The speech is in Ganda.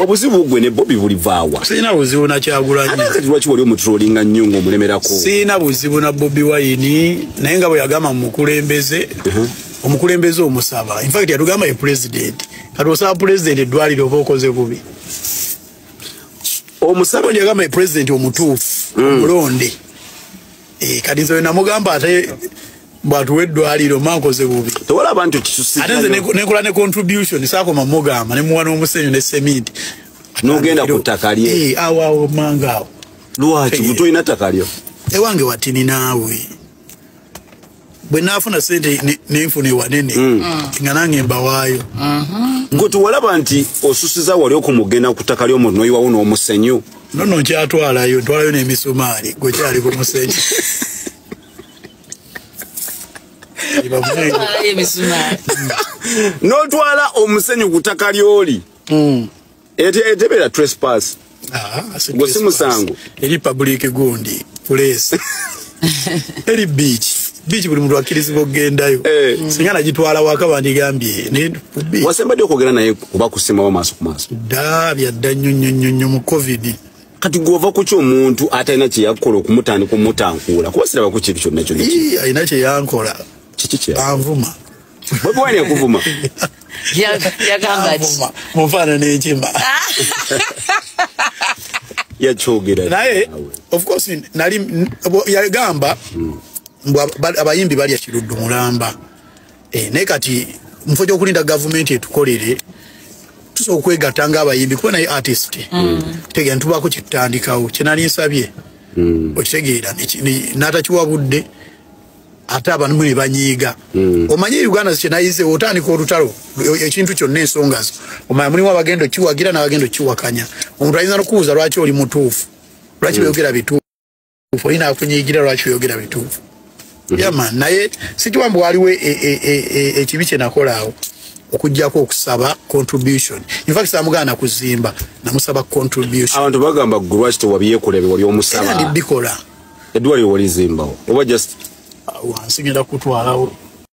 obuzibu gwe ne Bobby bulivaawa sina buzibu na Kyagulanyi kati lwaki wali omutrollinga nnyo ng'omulemerako sina buzibu na Bobby Wine naye nga bwe yagamba mukulembeze omukulembeze omusaba in fact yatugamba ye president kati osaba president eddwaliro oba okoze bubi omusaba yagamba ye president omutuufu omulonde kati nze namugamba ate bwatuwe eddwaliro mankoze bubi tewalaba nti okisusiza ate nze nekola ne contribution saakoma mugamba ne muwa n'omusenyu ne sementi n'ogenda ku ttaka lye awo manga awo lwaki butolina ttaka lyo ewange watini naawe bwe naafuna sente nenfuna ewanene nga nange mbawaayo gwe tewalaba nti osusiza wali okumugenda ku ttaka ly'omuntu n'oyiwawo n'omusenyu nono nkyatwalayo ntwalayo n'emisumaali gwe kyali ku musenyu n'otwala omusenyu ku ttaka ly'oli etebeera trespass gwe si musango eri public gundi police eri beach buli muntu akkirizibwa okgendayo singa nagitwala waka bandigambye wasembadde okwogera naye kuba kusimawo maaso ku maaso dda byadda nnyo mu covid kati gwova ku ky'omuntu atalina kyeyakola okumutandika omutankuula kuba siraba ku kintu kyonna kyonna alina kyeyankola kiki kye anvuma Bobby Wine yakuvuma yagamba ati mufana n'enkima yakyogera naye of course nali yagamba abayimbi balya kiruddu mulamba naye kati mufo gy'okulinda gavumenti etukolere tusobola okwegatta ng'abayimbi kuba naye artist tegera ntubaako kitutandikawo kyenali nsabye okitegeera n'atakiwabudde ate abantu ne banyiiga omanye Uganda kyenayize otandika olutalo ekintu kyonna ensonga zo omanya mulimu abagenda okiwagira n'abagenda okiwakanya omuntu ayinza n'okubuuza lwaki oli mutuufu lwaki byogera bituufu olina akunyiigira lwaki byogera bituufu yaman naye sikiwambu waliwo ekibi kye nakolaawo okujjako okusaba contribution in fact samugana kuzimba namusaba contribution abantu bagamba ggwe lwaki tewabyekulebe wali omusaba ndi bikola eddwaliro walizimbawo oba just wansi genda kutwalawo